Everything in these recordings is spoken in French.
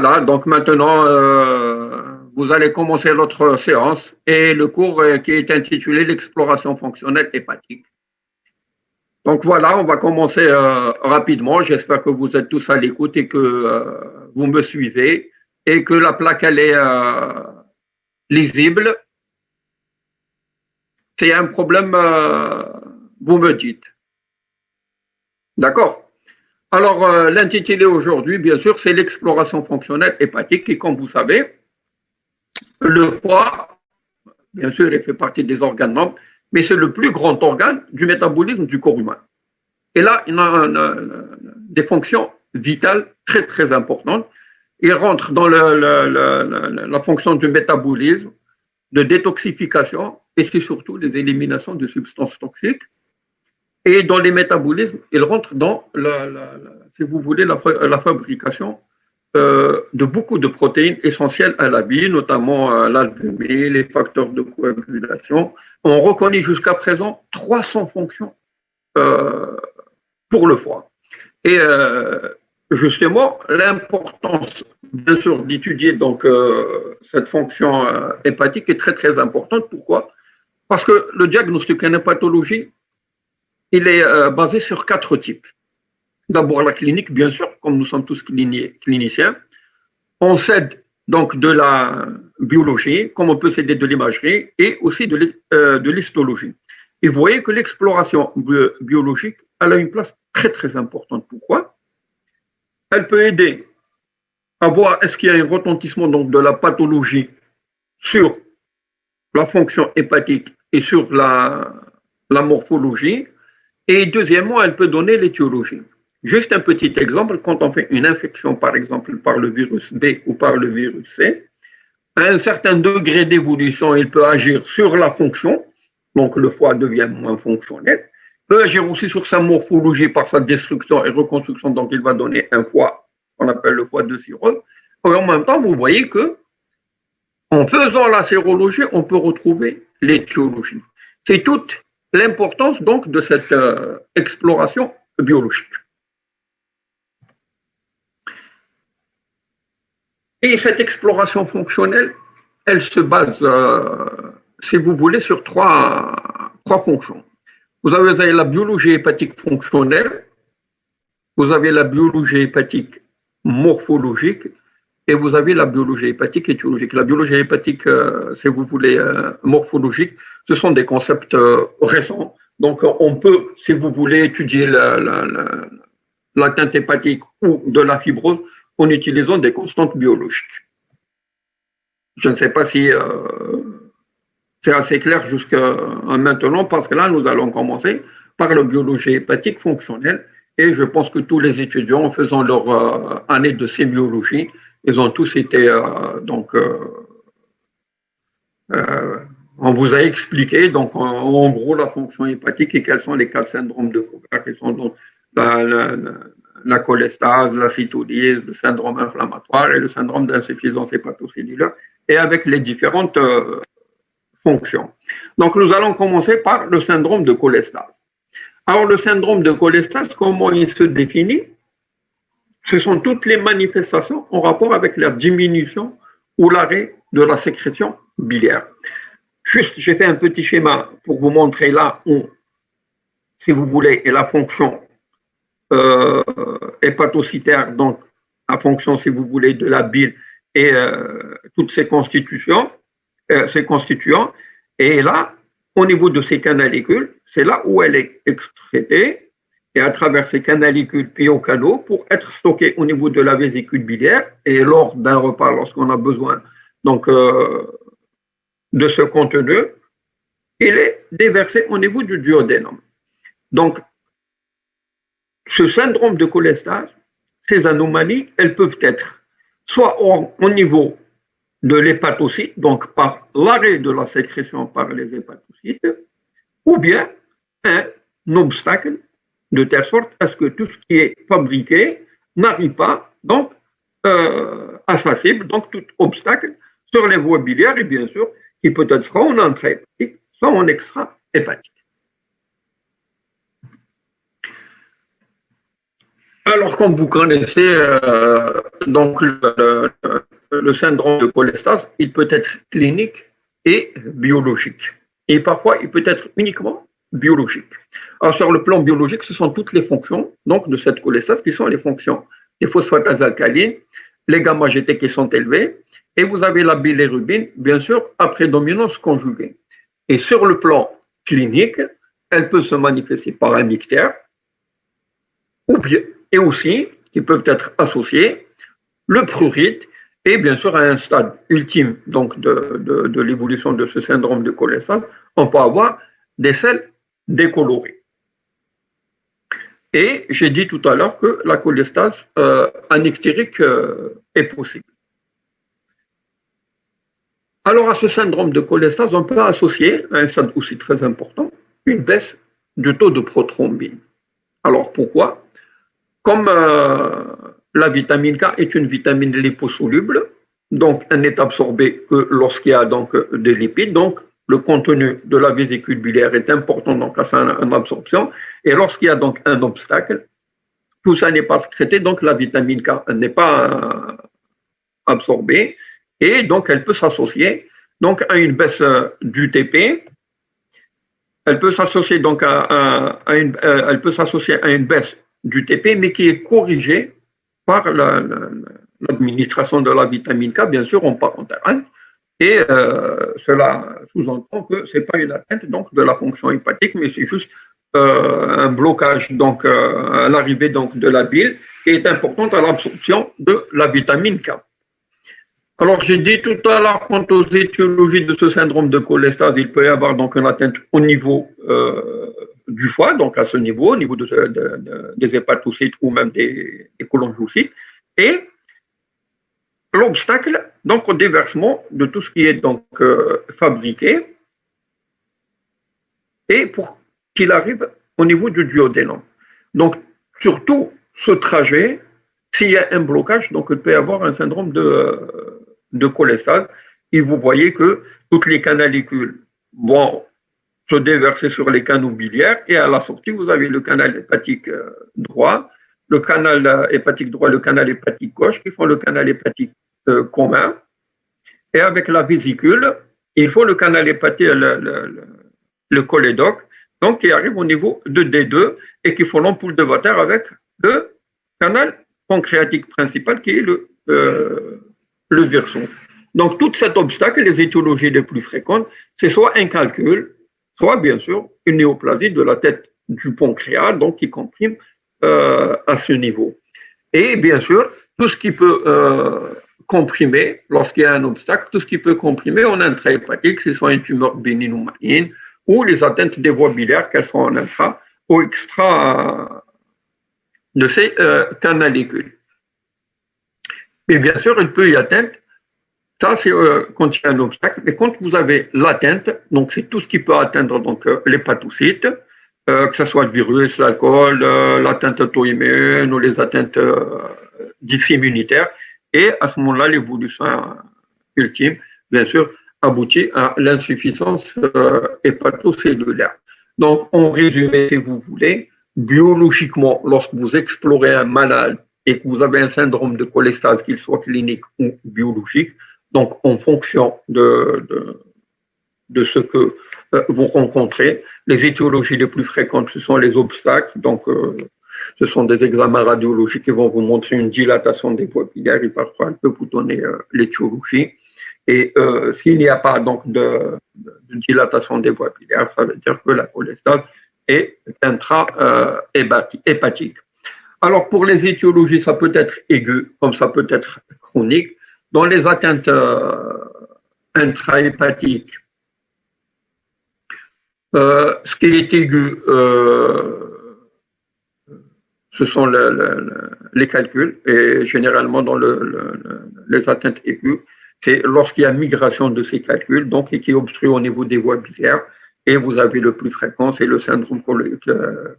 Voilà, donc maintenant, vous allez commencer notre séance et le cours qui est intitulé l'exploration fonctionnelle hépatique. Donc voilà, on va commencer rapidement. J'espère que vous êtes tous à l'écoute et que vous me suivez et que la plaque elle est lisible. S'il y a un problème, vous me dites. D'accord? Alors, l'intitulé aujourd'hui, bien sûr, c'est l'exploration fonctionnelle hépatique et comme vous savez, le foie, bien sûr, il fait partie des organes membres, mais c'est le plus grand organe du métabolisme du corps humain. Et là, il a des fonctions vitales très, très importantes. Il rentre dans la fonction du métabolisme, de détoxification, et c'est surtout les éliminations de substances toxiques. Et dans les métabolismes, il rentre dans, si vous voulez, la fabrication de beaucoup de protéines essentielles à la vie, notamment l'albumine, les facteurs de coagulation. On reconnaît jusqu'à présent 300 fonctions pour le foie. Et justement, l'importance, bien sûr, d'étudier donc cette fonction hépatique est très, très importante. Pourquoi? Parce que le diagnostic en hépatologie, il est basé sur 4 types. D'abord, la clinique, bien sûr, comme nous sommes tous cliniciens. On s'aide donc de la biologie, comme on peut s'aider de l'imagerie, et aussi de l'histologie. Et vous voyez que l'exploration biologique, elle a une place très, très importante. Pourquoi? Elle peut aider à voir est-ce qu'il y a un retentissement donc, de la pathologie sur la fonction hépatique et sur la morphologie. Et deuxièmement, elle peut donner l'étiologie. Juste un petit exemple, quand on fait une infection, par exemple, par le virus B ou par le virus C, à un certain degré d'évolution, il peut agir sur la fonction, donc le foie devient moins fonctionnel, peut agir aussi sur sa morphologie par sa destruction et reconstruction, donc il va donner un foie qu'on appelle le foie de cirrhose. Et en même temps, vous voyez que en faisant la sérologie, on peut retrouver l'étiologie. C'est toute l'importance donc de cette exploration biologique. Et cette exploration fonctionnelle, elle se base, si vous voulez, sur trois fonctions. Vous avez la biologie hépatique fonctionnelle, vous avez la biologie hépatique morphologique et vous avez la biologie hépatique étiologique. La biologie hépatique, si vous voulez, morphologique, ce sont des concepts récents. Donc, on peut, si vous voulez, étudier l'atteinte hépatique ou de la fibrose en utilisant des constantes biologiques. Je ne sais pas si c'est assez clair jusqu'à maintenant, parce que là, nous allons commencer par la biologie hépatique fonctionnelle. Et je pense que tous les étudiants, en faisant leur année de sémiologie, ils ont tous été, on vous a expliqué, donc en gros, la fonction hépatique et quels sont les 4 syndromes de Foucault, qui sont donc la cholestase, la cytolyse, le syndrome inflammatoire et le syndrome d'insuffisance hépatocellulaire, et avec les différentes fonctions. Donc, nous allons commencer par le syndrome de cholestase. Alors, le syndrome de cholestase, comment il se définit? Ce sont toutes les manifestations en rapport avec la diminution ou l'arrêt de la sécrétion biliaire. Juste, j'ai fait un petit schéma pour vous montrer là où, si vous voulez, est la fonction hépatocytaire, donc la fonction, si vous voulez, de la bile et toutes ces constituants. Et là, au niveau de ces canalicules, c'est là où elle est extraitée et à travers ces canalicules puis aux canaux pour être stockée au niveau de la vésicule biliaire et lors d'un repas, lorsqu'on a besoin donc, de ce contenu, il est déversé au niveau du duodénum. Donc, ce syndrome de cholestase, ces anomalies, elles peuvent être soit au niveau de l'hépatocyte, donc par l'arrêt de la sécrétion par les hépatocytes, ou bien un obstacle de telle sorte à ce que tout ce qui est fabriqué n'arrive pas donc à sa cible, donc tout obstacle sur les voies biliaires et bien sûr qui peut être soit en intra-hépatique, soit en extra-hépatique. Alors, comme vous connaissez, donc le syndrome de cholestase, il peut être clinique et biologique. Et parfois, il peut être uniquement biologique. Alors, sur le plan biologique, ce sont toutes les fonctions donc, de cette cholestase qui sont les fonctions des phosphatases alcalines, les gamma-GT qui sont élevés, et vous avez la bilirubine, bien sûr, à prédominance conjuguée. Et sur le plan clinique, elle peut se manifester par un ictère, ou bien, et aussi, qui peuvent être associés, le prurite, et bien sûr, à un stade ultime donc de l'évolution de ce syndrome de cholestase, on peut avoir des selles décolorées. Et j'ai dit tout à l'heure que la cholestase anictérique est possible. Alors, à ce syndrome de cholestase, on peut associer, à un stade aussi très important, une baisse du taux de prothrombine. Alors, pourquoi? Comme la vitamine K est une vitamine liposoluble, donc elle n'est absorbée que lorsqu'il y a donc des lipides, donc le contenu de la vésicule biliaire est important donc à son absorption, et lorsqu'il y a donc un obstacle, tout ça n'est pas sécrété, donc la vitamine K n'est pas absorbée, et donc elle peut s'associer donc à une baisse du TP, elle peut s'associer donc elle peut s'associer à une baisse du TP, mais qui est corrigée par l'administration de la vitamine K, bien sûr, en parentéral. Et cela sous-entend que ce n'est pas une atteinte donc, de la fonction hépatique, mais c'est juste un blocage donc, à l'arrivée donc, de la bile qui est importante à l'absorption de la vitamine K. Alors, j'ai dit tout à l'heure, quant aux étiologies de ce syndrome de cholestase, il peut y avoir donc une atteinte au niveau du foie, donc à ce niveau, au niveau des hépatocytes ou même des cholangiocytes, et l'obstacle, donc au déversement de tout ce qui est donc fabriqué, et pour qu'il arrive au niveau du duodénum. Donc, surtout ce trajet, s'il y a un blocage, donc il peut y avoir un syndrome de cholestase, et vous voyez que toutes les canalicules vont se déverser sur les canaux biliaires, et à la sortie, vous avez le canal hépatique droit, le canal hépatique droit, le canal hépatique gauche, qui font le canal hépatique commun, et avec la vésicule, il faut le canal hépatique, le cholédoque, donc qui arrive au niveau de D2, et qui font l'ampoule de Vater avec le canal pancréatique principal, qui est le verso. Donc, tout cet obstacle, les étiologies les plus fréquentes, c'est soit un calcul, soit bien sûr une néoplasie de la tête du pancréas, donc qui comprime à ce niveau. Et bien sûr, tout ce qui peut comprimer, lorsqu'il y a un obstacle, tout ce qui peut comprimer en intrahépatique, ce soit une tumeur bénigne ou maligne, ou les atteintes des voies biliaires, qu'elles soient en intra ou extra de ces canalicules. Et bien sûr, il peut y atteindre, ça c'est quand il y a un obstacle, mais quand vous avez l'atteinte, donc c'est tout ce qui peut atteindre donc, l'hépatocyte, que ce soit le virus, l'alcool, l'atteinte auto-immune ou les atteintes immunitaires, et à ce moment-là, l'évolution ultime, bien sûr, aboutit à l'insuffisance hépatocellulaire. Donc, en résumé, si vous voulez, biologiquement, lorsque vous explorez un malade et que vous avez un syndrome de cholestase, qu'il soit clinique ou biologique, donc en fonction de ce que vous rencontrez, les étiologies les plus fréquentes, ce sont les obstacles, donc ce sont des examens radiologiques qui vont vous montrer une dilatation des voies biliaires et parfois elle peut vous donner l'étiologie. Et s'il n'y a pas donc de dilatation des voies biliaires, ça veut dire que la cholestase est intra-hépatique. Alors pour les étiologies, ça peut être aigu comme ça peut être chronique. Dans les atteintes intrahépatiques, ce qui est aigu, ce sont les calculs, et généralement dans les atteintes aiguës, c'est lorsqu'il y a migration de ces calculs, donc et qui obstrue au niveau des voies biliaires, et vous avez le plus fréquent, c'est le syndrome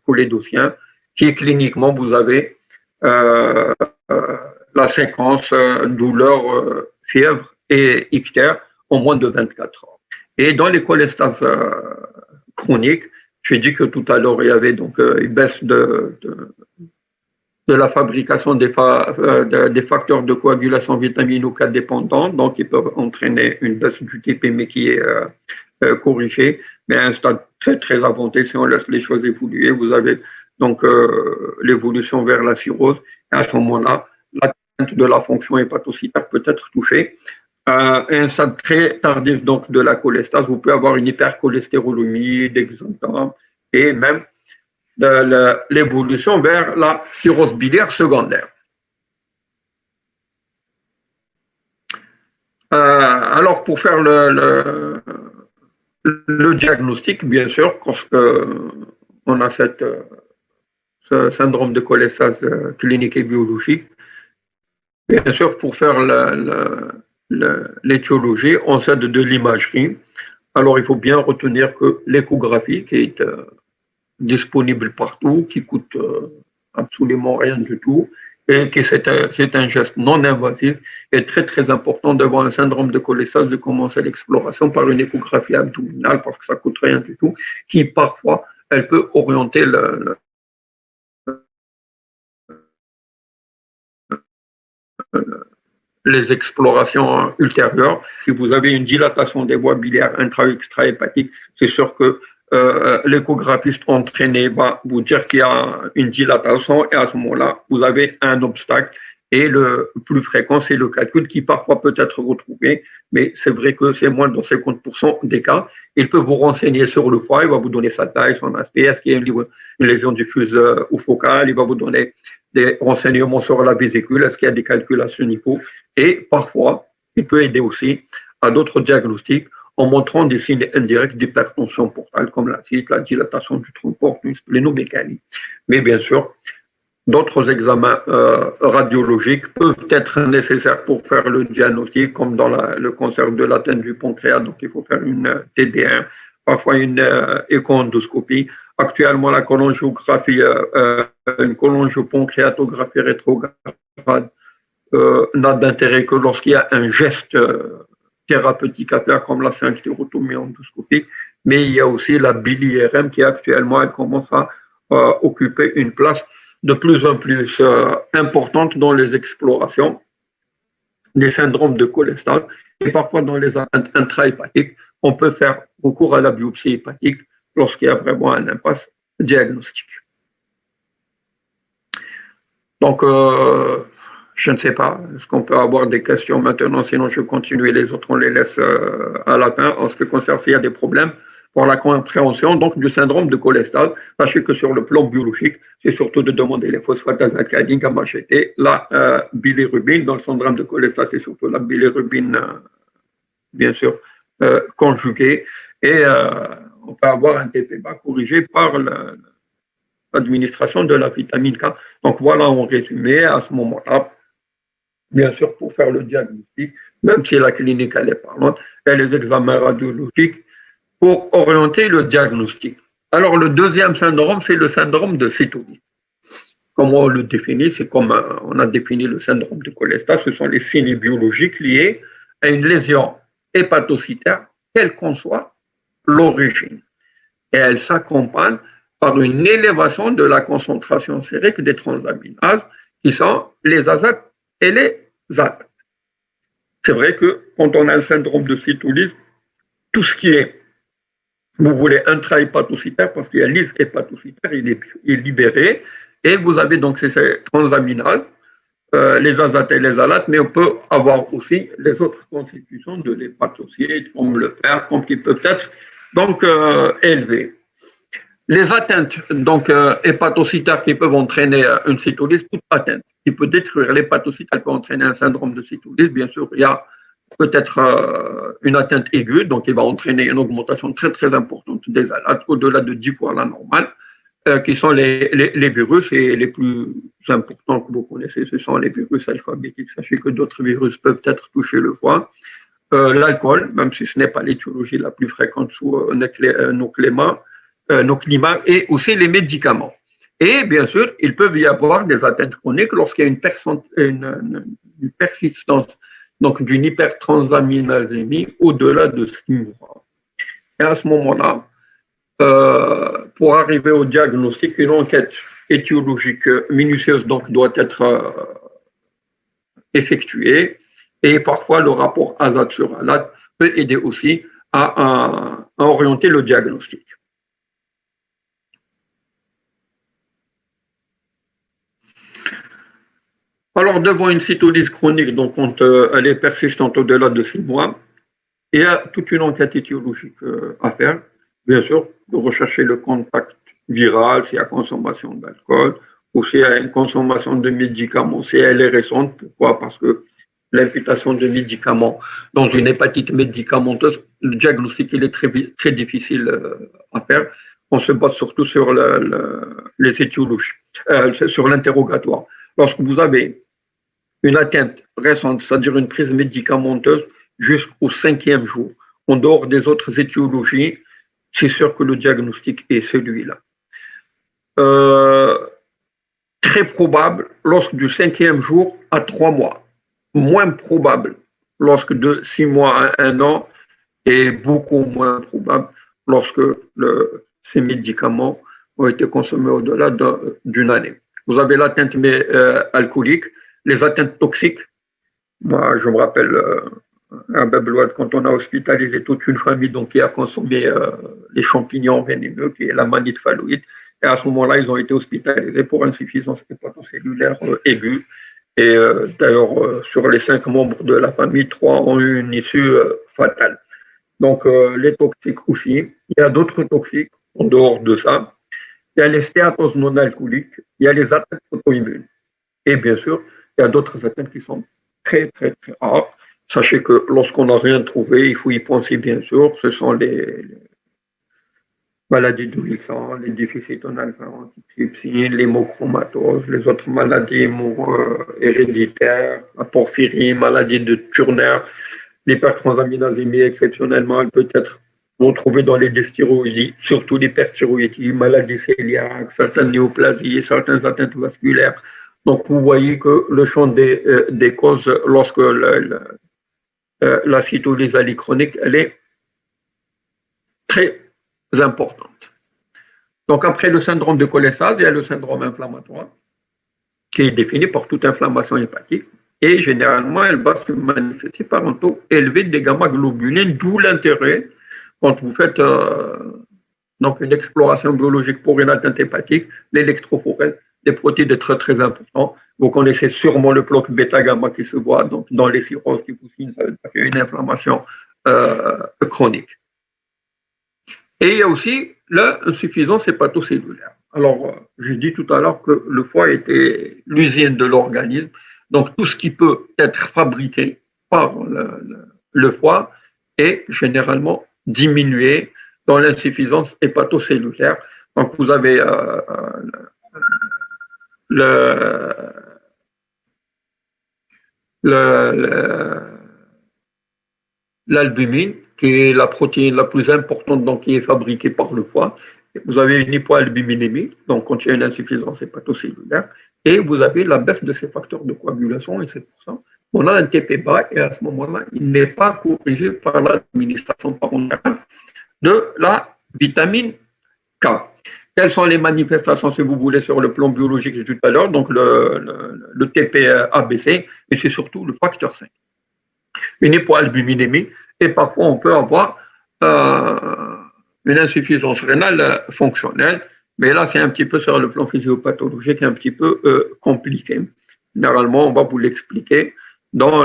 cholédocien, qui est cliniquement, vous avez la séquence douleur, fièvre et ictère en moins de 24 heures. Et dans les cholestases chroniques, j'ai dit que tout à l'heure, il y avait donc une baisse de la fabrication des facteurs de coagulation vitamino K dépendants, donc ils peuvent entraîner une baisse du TP, mais qui est corrigée, mais à un stade très très avancé. Si on laisse les choses évoluer, vous avez donc l'évolution vers la cirrhose, et à ce moment-là, l'atteinte de la fonction hépatocytaire peut être touchée. À un stade très tardif donc de la cholestase, vous pouvez avoir une hypercholestérolémie, des exontams, et même de l'évolution vers la cirrhose biliaire secondaire. Alors, pour faire le diagnostic, bien sûr, lorsqu'on a ce syndrome de cholestase clinique et biologique, bien sûr, pour faire l'étiologie, on s'aide de l'imagerie. Alors, il faut bien retenir que l'échographie, qui est disponible partout, qui coûte absolument rien du tout, et que c'est un geste non invasif, est très très important devant un syndrome de cholestase de commencer l'exploration par une échographie abdominale parce que ça coûte rien du tout, qui parfois elle peut orienter les explorations ultérieures. Si vous avez une dilatation des voies biliaires intra-extra-hépatiques, c'est sûr que l'échographiste entraîné va vous dire qu'il y a une dilatation et à ce moment-là, vous avez un obstacle. Et le plus fréquent, c'est le calcul qui parfois peut être retrouvé, mais c'est vrai que c'est moins de 50% des cas. Il peut vous renseigner sur le foie, il va vous donner sa taille, son aspect, est-ce qu'il y a une lésion diffuse ou focale, il va vous donner des renseignements sur la vésicule, est-ce qu'il y a des calculs à ce niveau. Et parfois, il peut aider aussi à d'autres diagnostics en montrant des signes indirects d'hypertension portale comme la dilatation du tronc porte, une splénomégalie. Mais bien sûr, d'autres examens radiologiques peuvent être nécessaires pour faire le diagnostic, comme dans le cancer de l'atteinte du pancréas. Donc, il faut faire une TD1, parfois une échoendoscopie. Actuellement, la cholangiographie, une cholangiopancréatographie rétrograde n'a d'intérêt que lorsqu'il y a un geste thérapeutique à faire, comme la sphinctérotomie endoscopique. Mais il y a aussi la bili-IRM qui actuellement elle commence à occuper une place de plus en plus importante dans les explorations des syndromes de cholestase et parfois dans les atteintes intra-hépatiques. On peut faire recours à la biopsie hépatique lorsqu'il y a vraiment un impasse diagnostique. Donc, je ne sais pas, est-ce qu'on peut avoir des questions maintenant, sinon je continue et les autres, on les laisse à la fin. En ce qui concerne s'il y a des problèmes pour la compréhension donc, du syndrome de cholestase, sachez que sur le plan biologique, c'est surtout de demander les phosphates azalcaline, gamma-GT, la bilirubine. Dans le syndrome de cholestase, c'est surtout la bilirubine, bien sûr, conjuguée. Et on peut avoir un TP-bas corrigé par l'administration de la vitamine K. Donc voilà en résumé, à ce moment-là, bien sûr, pour faire le diagnostic, même si la clinique elle est parlante, et les examens radiologiques pour orienter le diagnostic. Alors, le deuxième syndrome, c'est le syndrome de cétose. Comment on le définit? C'est comme on a défini le syndrome de cholestase, ce sont les signes biologiques liés à une lésion hépatocytaire, quelle qu'en soit l'origine. Et elle s'accompagne par une élévation de la concentration sérique des transaminases, qui sont les azates et les azates. C'est vrai que quand on a un syndrome de cytolyse, tout ce qui est, vous voulez, intra-hépatocytaire, parce qu'il y a lyse hépatocytaire, il est libéré, et vous avez donc ces transaminases, les azates et les alates, mais on peut avoir aussi les autres constitutions de l'hépatocyte, comme le fer, comme qui peuvent être donc élevées. Les atteintes donc, hépatocytaires qui peuvent entraîner une cytolyse, toute atteinte qui peut détruire l'hépatocyte, elle peut entraîner un syndrome de cytolyse. Bien sûr, il y a peut-être une atteinte aiguë, donc il va entraîner une augmentation très très importante des alates, au-delà de 10 fois la normale, qui sont les virus, et les plus importants que vous connaissez, ce sont les virus alphabétiques. Sachez que d'autres virus peuvent être toucher le foie. L'alcool, même si ce n'est pas l'étiologie la plus fréquente sous nos climats, et aussi les médicaments. Et bien sûr, il peut y avoir des atteintes chroniques lorsqu'il y a une persistance donc d'une hypertransaminasémie au-delà de 6 mois. Et à ce moment-là, pour arriver au diagnostic, une enquête étiologique minutieuse donc doit être effectuée. Et parfois, le rapport ASAT sur ALAT peut aider aussi à orienter le diagnostic. Alors, devant une cytolyse chronique, donc quand elle est persistante au-delà de 6 mois, il y a toute une enquête étiologique à faire. Bien sûr, de rechercher le contact viral, s'il y a consommation d'alcool, ou s'il y a une consommation de médicaments, si elle est récente. Pourquoi? Parce que l'imputation de médicaments dans une hépatite médicamenteuse, le diagnostic il est très difficile à faire. On se base surtout sur les étiologies, sur l'interrogatoire. Lorsque vous avez une atteinte récente, c'est-à-dire une prise médicamenteuse jusqu'au 5e jour, en dehors des autres étiologies, c'est sûr que le diagnostic est celui-là. Très probable lorsque du 5e jour à 3 mois. Moins probable lorsque de 6 mois à 1 an et beaucoup moins probable lorsque ces médicaments ont été consommés au-delà d'une année. Vous avez l'atteinte alcoolique, les atteintes toxiques. Moi, je me rappelle à Babelouad, quand on a hospitalisé toute une famille donc, qui a consommé les champignons vénéneux, qui est la manite phalloïde. Et à ce moment-là, ils ont été hospitalisés pour insuffisance hépatocellulaire aiguë. Et d'ailleurs, sur les 5 membres de la famille, 3 ont eu une issue fatale. Donc, les toxiques aussi. Il y a d'autres toxiques en dehors de ça. Il y a les stéatoses non alcooliques, il y a les atteintes auto-immunes. Et bien sûr, il y a d'autres atteintes qui sont très, très, très rares. Sachez que lorsqu'on n'a rien trouvé, il faut y penser bien sûr. Ce sont les maladies de Wilson, les déficits en alpha-antitrypsine, l'hémochromatose, les autres maladies héréditaires, la porphyrie, maladie de Turner, l'hypertransaminasémie exceptionnellement, elle peut être retrouvée dans les dysthyroïdies, surtout l'hyperthyroïdie, maladies cœliaques, certaines néoplasies, certaines atteintes vasculaires. Donc vous voyez que le champ des causes, lorsque la cytolyse chronique, elle est très importante. Donc après le syndrome de cholestase, il y a le syndrome inflammatoire qui est défini par toute inflammation hépatique et généralement elle va se manifester par un taux élevé des gamma-globulines, d'où l'intérêt quand vous faites donc une exploration biologique pour une atteinte hépatique, l'électrophorèse, des protéines très très importants. Vous connaissez sûrement le bloc bêta-gamma qui se voit donc, dans les cirrhoses qui vous signent une inflammation chronique. Et il y a aussi l'insuffisance hépatocellulaire. Alors, j'ai dit tout à l'heure que le foie était l'usine de l'organisme. Donc, tout ce qui peut être fabriqué par le foie est généralement diminué dans l'insuffisance hépatocellulaire. Donc, vous avez l'albumine, qui est la protéine la plus importante donc, qui est fabriquée par le foie. Vous avez une hypoalbuminémie, donc quand il y a une insuffisance hépatocellulaire, et vous avez la baisse de ces facteurs de coagulation, et c'est pour ça qu'on a un TP bas, et à ce moment-là, il n'est pas corrigé par l'administration parentale de la vitamine K. Quelles sont les manifestations, si vous voulez, sur le plan biologique tout à l'heure? Donc, le TP a baissé, et c'est surtout le facteur 5. Une hypoalbuminémie, et parfois on peut avoir une insuffisance rénale fonctionnelle, mais là c'est un petit peu sur le plan physiopathologique un petit peu compliqué. Généralement, on va vous l'expliquer dans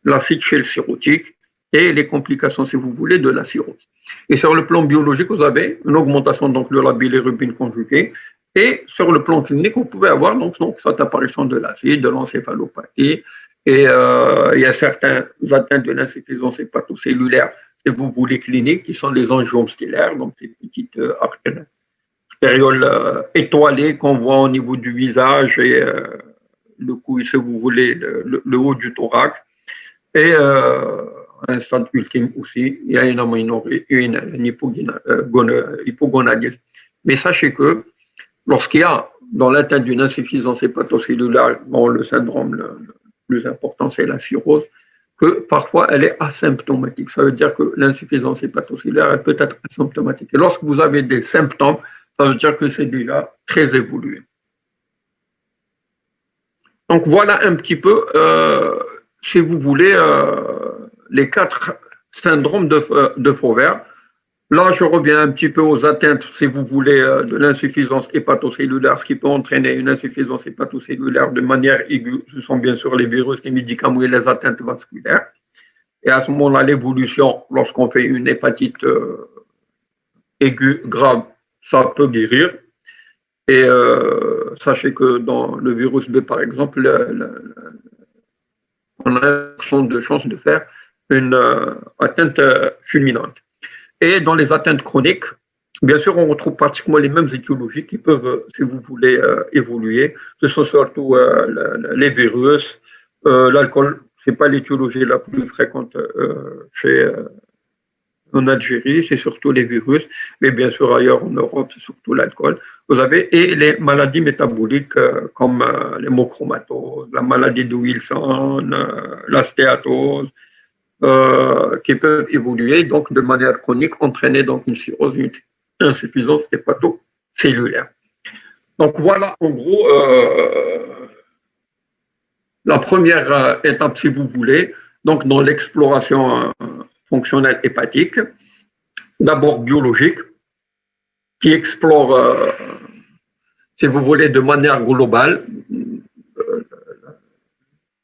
l'acide cirrhotique et les complications, si vous voulez, de la cirrhose. Et sur le plan biologique, vous avez une augmentation donc, de la bilirubine conjuguée. Et sur le plan clinique, vous pouvez avoir donc cette apparition de l'acide, de l'encéphalopathie. Et il y a certains atteintes de l'insuffisance hépatocellulaire, si vous voulez, cliniques, qui sont les angiomes stellaires, donc ces petites artérioles étoilées qu'on voit au niveau du visage et le cou, si vous voulez, le haut du thorax. Et un stade ultime aussi, il y a une hypogonadisme. Mais sachez que lorsqu'il y a dans l'atteinte d'une insuffisance hépatocellulaire, bon, le syndrome le plus important, c'est la cirrhose, que parfois elle est asymptomatique. Ça veut dire que l'insuffisance hépatocellulaire, elle peut être asymptomatique. Et lorsque vous avez des symptômes, ça veut dire que c'est déjà très évolué. Donc voilà un petit peu, si vous voulez, les 4 syndromes de Fauver. Là, je reviens un petit peu aux atteintes, si vous voulez, de l'insuffisance hépatocellulaire, ce qui peut entraîner une insuffisance hépatocellulaire de manière aiguë. Ce sont bien sûr les virus, les médicaments et les atteintes vasculaires. Et à ce moment-là, l'évolution, lorsqu'on fait une hépatite aiguë, grave, ça peut guérir. Et sachez que dans le virus B, par exemple, on a de chances de faire une atteinte fulminante. Et dans les atteintes chroniques, bien sûr, on retrouve pratiquement les mêmes étiologies qui peuvent, si vous voulez, évoluer. Ce sont surtout les virus, l'alcool. Ce n'est pas l'étiologie la plus fréquente en Algérie, c'est surtout les virus, mais bien sûr ailleurs en Europe, c'est surtout l'alcool. Vous avez et les maladies métaboliques comme l'hémochromatose, la maladie de Wilson, la stéatose, qui peuvent évoluer donc de manière chronique, entraîner donc une cirrhose, une insuffisance hépatocellulaire. Donc voilà en gros la première étape, si vous voulez, donc dans l'exploration fonctionnelle hépatique, d'abord biologique, qui explore, si vous voulez, de manière globale,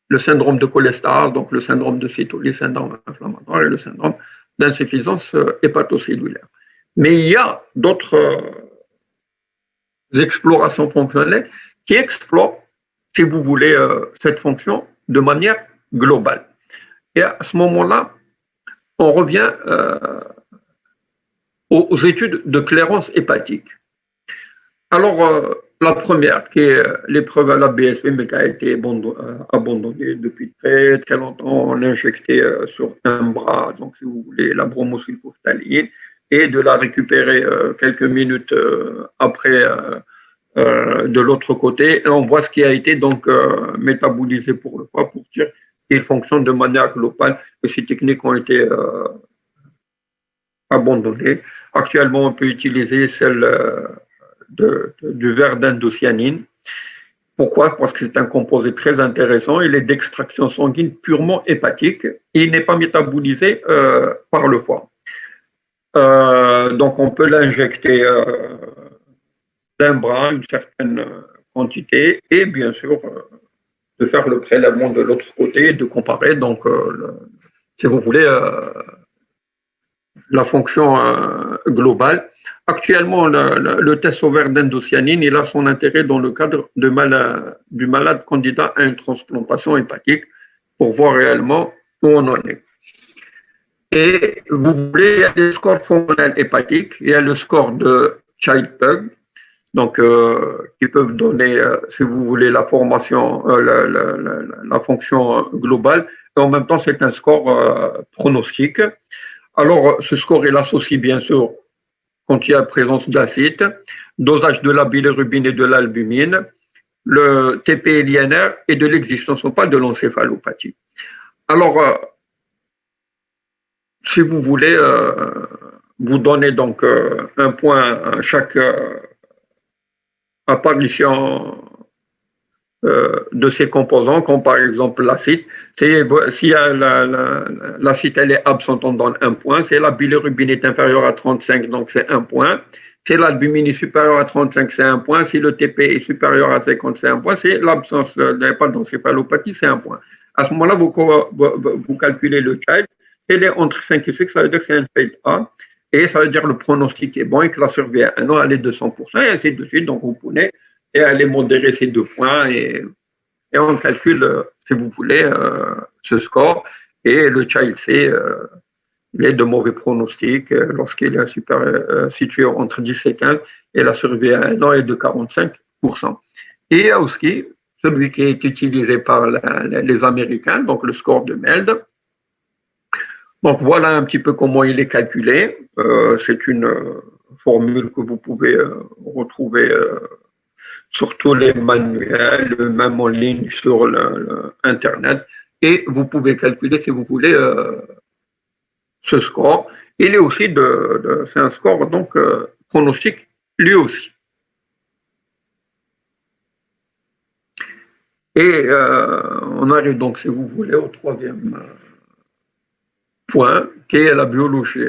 le syndrome de cholestase, donc le syndrome de cytolyse, le syndrome inflammatoire et le syndrome d'insuffisance hépatocellulaire. Mais il y a d'autres explorations fonctionnelles qui explorent, si vous voulez, cette fonction de manière globale. Et à ce moment-là, on revient aux études de clairance hépatique. Alors, la première, qui est l'épreuve à la BSP, mais qui a été abandonnée depuis très très longtemps, on injecté sur un bras, donc si vous voulez, la bromosulfophtaline, et de la récupérer quelques minutes après de l'autre côté, et on voit ce qui a été donc métabolisé pour le foie, pour dire qu'il fonctionne de manière globale, que ces techniques ont été abandonnées. Actuellement, on peut utiliser celle du verre d'indocyanine. Pourquoi? Parce que c'est un composé très intéressant. Il est d'extraction sanguine purement hépatique. Et il n'est pas métabolisé par le foie. Donc, on peut l'injecter d'un bras, une certaine quantité, et bien sûr, de faire le prélèvement de l'autre côté, de comparer, donc, si vous voulez, la fonction globale. Actuellement, le test au verre d'indocyanine, il a son intérêt dans le cadre du malade candidat à une transplantation hépatique pour voir réellement où on en est. Et vous voulez, il y a des scores fonctionnels hépatiques, il y a le score de Child-Pugh, donc qui peuvent donner, si vous voulez, la formation, la fonction globale, et en même temps, c'est un score pronostique. Alors, ce score, il associe bien sûr quand il y a présence d'acide, dosage de la bilirubine et de l'albumine, le TP et l'INR et de l'existence ou pas de l'encéphalopathie. Alors, si vous voulez, vous donnez donc un point à chaque apparition de ces composants, comme par exemple l'acide. Si l'acide est absente, on donne un point. Si la bilirubine est inférieure à 35, donc c'est un point. Si l'albumine est supérieure à 35, c'est un point. Si le TP est supérieur à 50, c'est un point. Si l'absence pas d'encéphalopathie, c'est un point. À ce moment-là, vous calculez le child. Il est entre 5 et 6, ça veut dire que c'est un child A. Et ça veut dire que le pronostic est bon et que la survie à 1 an, elle est de 100%, et ainsi de suite. Donc, vous pouvez aller modérer ces 2 points et on calcule, si vous voulez, ce score. Et le child C, il est de mauvais pronostic lorsqu'il est situé entre 10 et 15 et la survie à 1 an est de 45%. Et il y a aussi celui qui est utilisé par les Américains, donc le score de MELD. Donc voilà un petit peu comment il est calculé. C'est une formule que vous pouvez retrouver sur tous les manuels, même en ligne sur Internet. Et vous pouvez calculer, si vous voulez, ce score. Il est aussi c'est un score donc pronostic lui aussi. Et on arrive donc, si vous voulez, au troisième point, qui est la biologie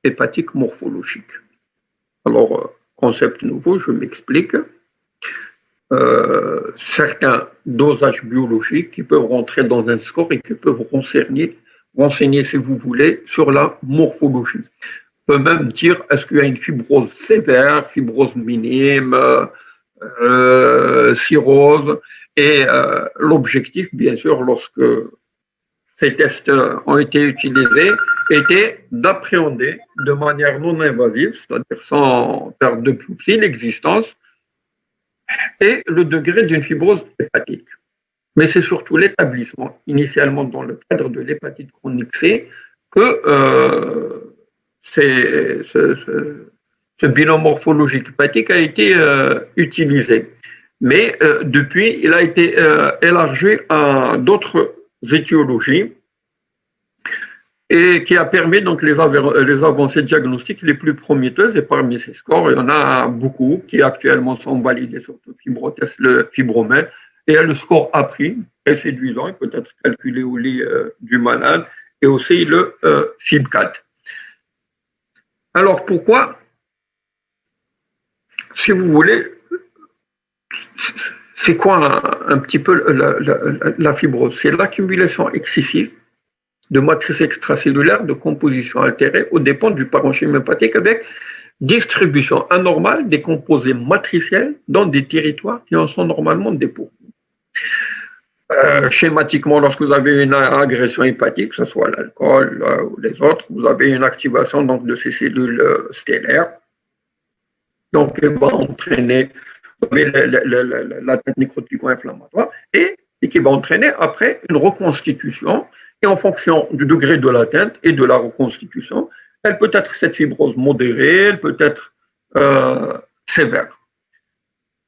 hépatique morphologique. Alors, concept nouveau, je m'explique. Certains dosages biologiques qui peuvent rentrer dans un score et qui peuvent renseigner, si vous voulez, sur la morphologie. On peut même dire est-ce qu'il y a une fibrose sévère, fibrose minime, cirrhose. Et l'objectif, bien sûr, lorsque ces tests ont été utilisés, était d'appréhender de manière non invasive, c'est-à-dire sans perte de biopsie, l'existence et le degré d'une fibrose hépatique. Mais c'est surtout l'établissement, initialement dans le cadre de l'hépatite chronique C, que ce bilan morphologique hépatique a été utilisé. Mais depuis, il a été élargi à d'autres étiologies et qui a permis donc les avancées diagnostiques les plus prometteuses. Et parmi ces scores, il y en a beaucoup qui actuellement sont validés sur le fibrotest, le fibromètre, et le score APRI, très séduisant, il peut être calculé au lit du malade, et aussi le FIB4. Alors pourquoi, si vous voulez, c'est quoi un petit peu la fibrose? C'est l'accumulation excessive de matrices extracellulaires de composition altérée aux dépens du parenchyme hépatique avec distribution anormale des composés matriciels dans des territoires qui en sont normalement dépourvus. Schématiquement, lorsque vous avez une agression hépatique, que ce soit l'alcool ou les autres, vous avez une activation donc, de ces cellules stellaires. Donc, elle va entraîner l'atteinte nécrotico-inflammatoire et qui va entraîner après une reconstitution. Et en fonction du degré de l'atteinte et de la reconstitution, elle peut être cette fibrose modérée, elle peut être sévère.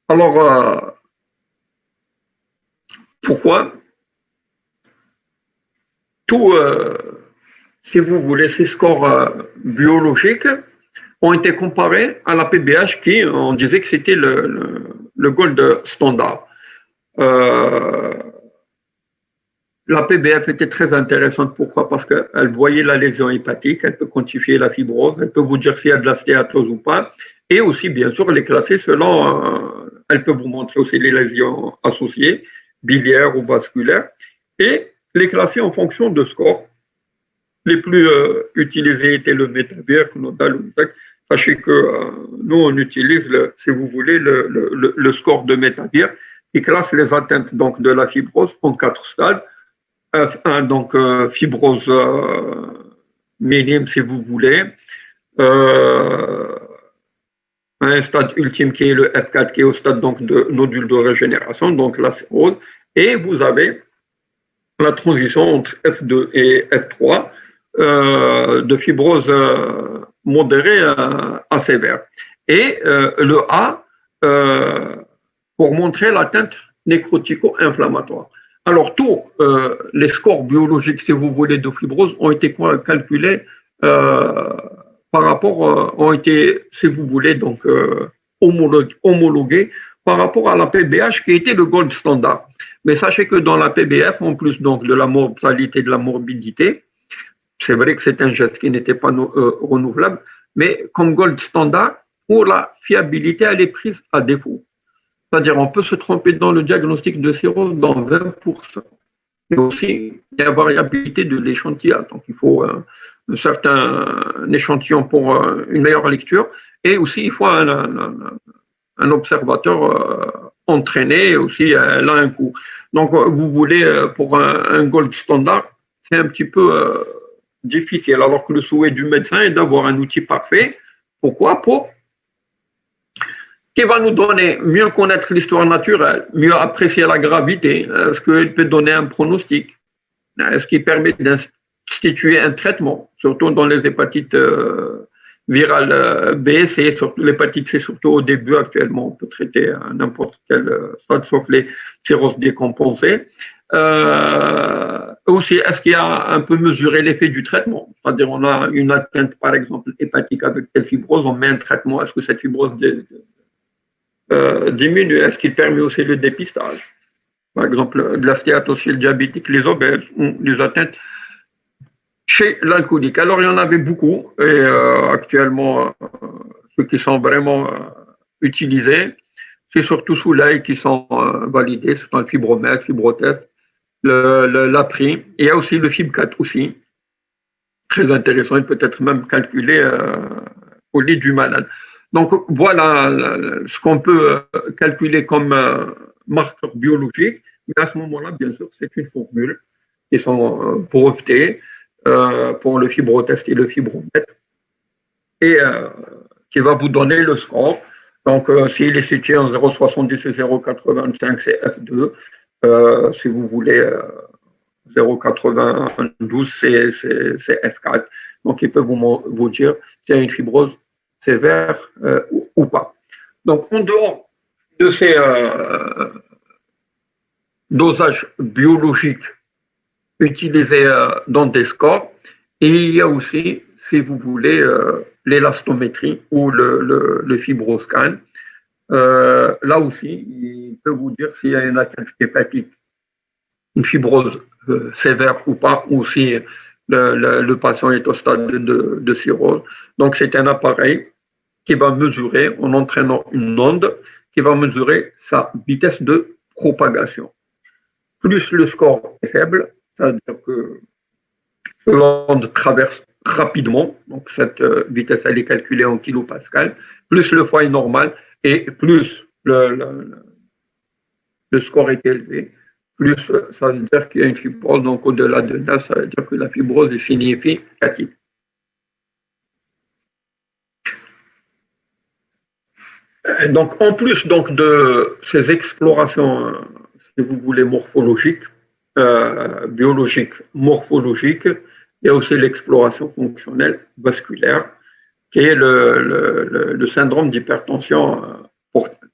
Alors, pourquoi tous, si vous voulez, ces scores biologiques ont été comparés à la PBH qui, on disait que c'était le gold standard. La PBF était très intéressante. Pourquoi? Parce qu'elle voyait la lésion hépatique, elle peut quantifier la fibrose, elle peut vous dire s'il y a de la stéatose ou pas, et aussi, bien sûr, les classer selon, elle peut vous montrer aussi les lésions associées, biliaires ou vasculaires, et les classer en fonction de scores. Les plus utilisés étaient le Métavir, Nodal ou Zac. Sachez que nous, on utilise, si vous voulez, le score de Métavir, qui classe les atteintes donc, de la fibrose en 4 stades. Donc fibrose minime si vous voulez, un stade ultime qui est le F4 qui est au stade donc de nodule de régénération, donc la cirrhose, et vous avez la transition entre F2 et F3 de fibrose modérée à sévère. Et le A pour montrer l'atteinte nécrotico-inflammatoire. Alors, tous les scores biologiques, si vous voulez, de fibrose ont été calculés par rapport, ont été, si vous voulez, donc homologués par rapport à la PBH qui était le gold standard. Mais sachez que dans la PBF, en plus donc de la mortalité, de la morbidité, c'est vrai que c'est un geste qui n'était pas renouvelable, mais comme gold standard, pour la fiabilité, elle est prise à défaut. C'est-à-dire on peut se tromper dans le diagnostic de cirrhose dans 20%. Mais aussi, il y a variabilité de l'échantillon. Donc, il faut un certain échantillon pour une meilleure lecture. Et aussi, il faut un observateur entraîné. Et aussi, là, un coût. Donc, vous voulez, pour un gold standard, c'est un petit peu difficile. Alors que le souhait du médecin est d'avoir un outil parfait. Pourquoi? Qui va nous donner mieux connaître l'histoire naturelle, mieux apprécier la gravité, est-ce qu'il peut donner un pronostic, est-ce qu'il permet d'instituer un traitement, surtout dans les hépatites virales B et C, surtout l'hépatite C, surtout au début actuellement, on peut traiter à n'importe quel stade, sauf les cirrhoses décompensées. Aussi, est-ce qu'il y a un peu mesuré l'effet du traitement? C'est-à-dire, on a une atteinte, par exemple, hépatique avec telle fibrose, on met un traitement. Est-ce que cette fibrose diminue? Est-ce qu'il permet aussi le dépistage? Par exemple, de la stéatose chez le diabétique, les obèses, ou les atteintes chez l'alcoolique. Alors, il y en avait beaucoup, et actuellement, ceux qui sont vraiment utilisés, c'est surtout sous l'œil qui sont validés, c'est un fibromètre, fibrotest, l'APRI. Il y a aussi le FIB4 aussi, très intéressant, il peut être même calculé au lit du malade. Donc voilà ce qu'on peut calculer comme marqueur biologique, mais à ce moment-là, bien sûr, c'est une formule qui sont brevetées pour le fibrotest et le fibromètre et qui va vous donner le score. Donc s'il est situé en 0,70 et 0,85, c'est F2. Si vous voulez 0,92, c'est F4. Donc, il peut vous dire s'il y a une fibrose sévère ou pas. Donc, en dehors de ces dosages biologiques utilisés dans des scores, il y a aussi, si vous voulez, l'élastométrie ou le fibroscan. Là aussi, il peut vous dire s'il y a une atteinte hépatique, une fibrose sévère ou pas, ou si le patient est au stade de cirrhose. Donc, c'est un appareil qui va mesurer, en entraînant une onde, qui va mesurer sa vitesse de propagation. Plus le score est faible, c'est-à-dire que l'onde traverse rapidement, donc cette vitesse elle est calculée en kilopascal, plus le foie est normal et plus le score est élevé, plus ça veut dire qu'il y a une fibrose, donc au-delà de 9, ça veut dire que la fibrose est significative. Donc, en plus donc, de ces explorations, si vous voulez, morphologiques, biologiques, morphologiques, il y a aussi l'exploration fonctionnelle vasculaire, qui est le syndrome d'hypertension portale.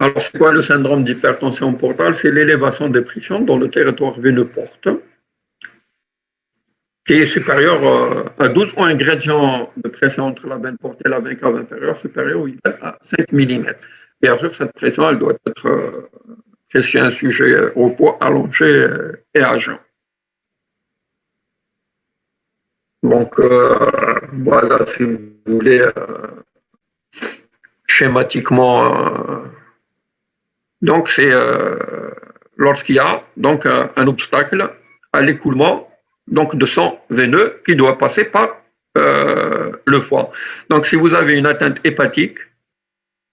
Alors, c'est quoi le syndrome d'hypertension portale? C'est l'élévation des pressions dans le territoire veineux porte, qui est supérieur à 12 ou un gradient de pression entre la veine portée et la veine cave inférieure supérieur ou égal à 5 mm. Bien sûr, cette pression, elle doit être chez un sujet au poids allongé et à jeun. Donc, voilà, si vous voulez, schématiquement, donc c'est lorsqu'il y a donc un obstacle à l'écoulement donc de sang veineux qui doit passer par le foie. Donc, si vous avez une atteinte hépatique,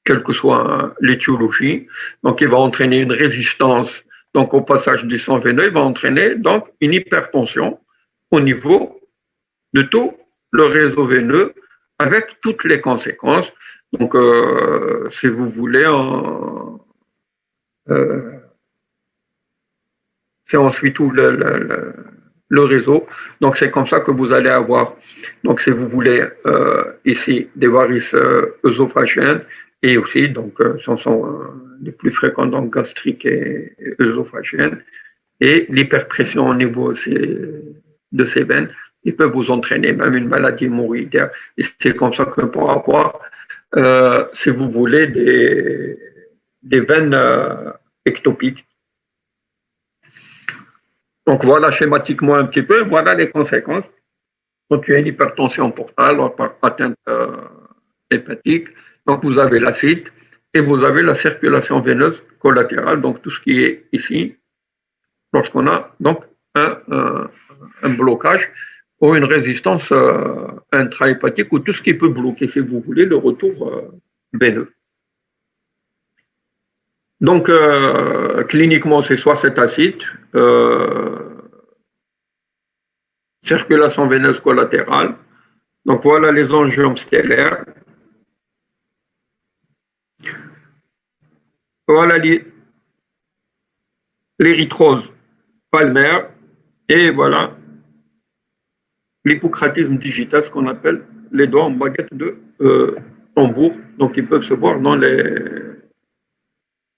quelle que soit l'étiologie, donc il va entraîner une résistance donc au passage du sang veineux, il va entraîner donc une hypertension au niveau de tout le réseau veineux avec toutes les conséquences. Donc, si vous voulez, c'est ensuite tout le réseau. Donc, c'est comme ça que vous allez avoir, donc, si vous voulez, ici, des varices œsophagiennes et aussi, donc, ce sont les plus fréquents, donc, gastriques et œsophagiennes. Et l'hyperpression au niveau de ces veines, ils peuvent vous entraîner même une maladie hémorroïdaire. Et c'est comme ça qu'on peut avoir, si vous voulez, des veines ectopiques. Donc voilà schématiquement un petit peu, voilà les conséquences. Quand tu as une hypertension portale, par atteinte hépatique, donc vous avez l'acide et vous avez la circulation veineuse collatérale, donc tout ce qui est ici, lorsqu'on a donc un blocage ou une résistance intrahépatique ou tout ce qui peut bloquer, si vous voulez, le retour veineux. Donc, cliniquement, c'est soit cet acide, circulation veineuse collatérale. Donc, voilà les angiomes stellaires. Voilà l'érythrose palmaire. Et voilà l'hypocratisme digital, ce qu'on appelle les doigts en baguette de tambour, donc ils peuvent se voir dans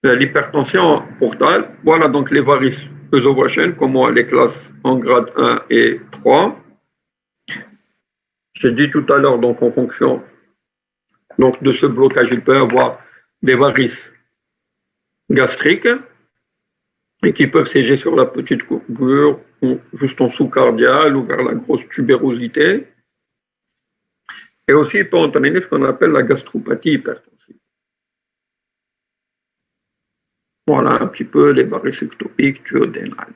l'hypertension portale. Voilà donc les varices œsophagènes, comment on les classe en grade 1 et 3. J'ai dit tout à l'heure, donc en fonction donc, de ce blocage, il peut y avoir des varices gastriques et qui peuvent siéger sur la petite courbure ou juste en sous-cardial ou vers la grosse tubérosité. Et aussi, il peut entraîner ce qu'on appelle la gastropathie hypertensive. Voilà un petit peu les varices ectopiques, duodénales.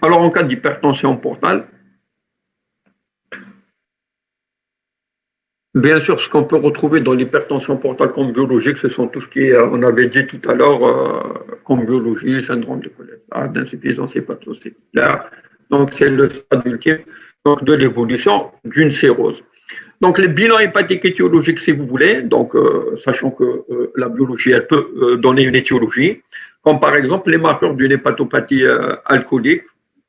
Alors, en cas d'hypertension portale, bien sûr, ce qu'on peut retrouver dans l'hypertension portale comme biologique, ce sont tout ce qui est, on avait dit tout à l'heure, comme biologie, syndrome de cholestérol, d'insuffisance hépatocellulaire. Donc, c'est le stade ultime donc, de l'évolution d'une cirrhose. Donc, les bilans hépatiques étiologiques, si vous voulez, donc, sachant que la biologie, elle peut donner une étiologie, comme par exemple les marqueurs d'une hépatopathie alcoolique,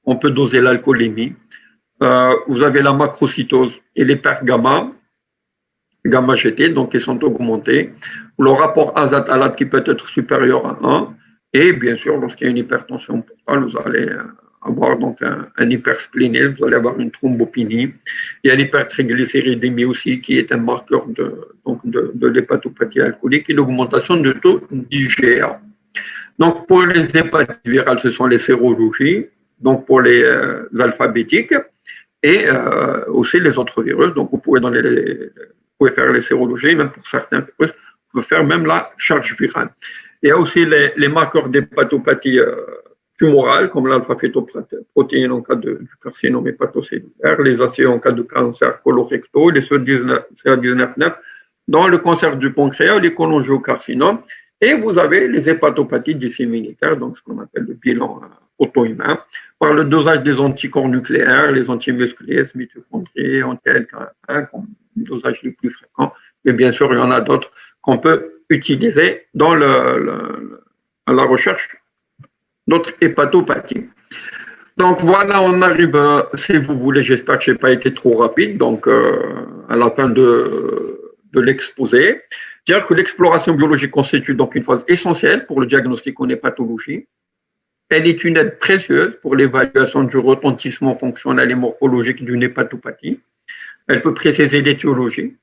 on peut doser l'alcoolémie. Vous avez la macrocytose et l'hypergamma, gamma GT, donc ils sont augmentés. Le rapport azat-alate qui peut être supérieur à 1. Et bien sûr, lorsqu'il y a une hypertension portale, vous allez avoir donc un hypersplénisme, vous allez avoir une thrombopénie. Il y a l'hypertriglycéridémie aussi, qui est un marqueur de l'hépatopathie alcoolique et l'augmentation du taux d'IgA. Donc, pour les hépatites virales, ce sont les sérologies, donc pour les alphabétiques, et aussi les autres virus. Donc, vous pouvez faire les sérologies, même pour certains virus, vous pouvez faire même la charge virale. Il y a aussi les marqueurs d'hépatopathie tumorale, comme l'alpha-fétoprotéine en cas du carcinome hépatocellulaire, les ACE en cas de cancer colorectal, les CA19-9 dans le cancer du pancréas, les cholangiocarcinomes, et vous avez les hépatopathies disséminitaires, donc ce qu'on appelle le bilan auto-immun, par le dosage des anticorps nucléaires, les antimusclés, mitochondries, anti-LK1, comme le dosage le plus fréquent. Mais bien sûr, il y en a d'autres qu'on peut utiliser dans à la recherche d'autres hépatopathies. Donc voilà, on arrive, si vous voulez, j'espère que je n'ai pas été trop rapide, donc à la fin de l'exposé. Dire que l'exploration biologique constitue donc une phase essentielle pour le diagnostic en hépatologie. Elle est une aide précieuse pour l'évaluation du retentissement fonctionnel et morphologique d'une hépatopathie. Elle peut préciser l'étiologie.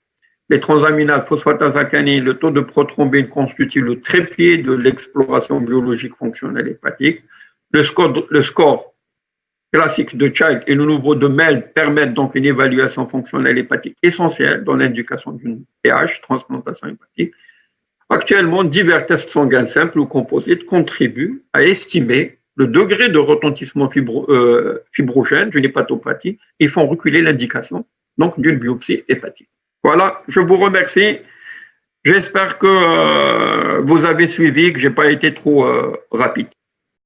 Les transaminases phosphatases-alcanines, le taux de prothrombine constitue le trépied de l'exploration biologique fonctionnelle hépatique. Le score classique de Child et le nouveau de MELD permettent donc une évaluation fonctionnelle hépatique essentielle dans l'indication d'une PH, transplantation hépatique. Actuellement, divers tests sanguins simples ou composites contribuent à estimer le degré de retentissement fibrogène d'une hépatopathie et font reculer l'indication donc d'une biopsie hépatique. Voilà, je vous remercie. J'espère que vous avez suivi, que je n'ai pas été trop rapide.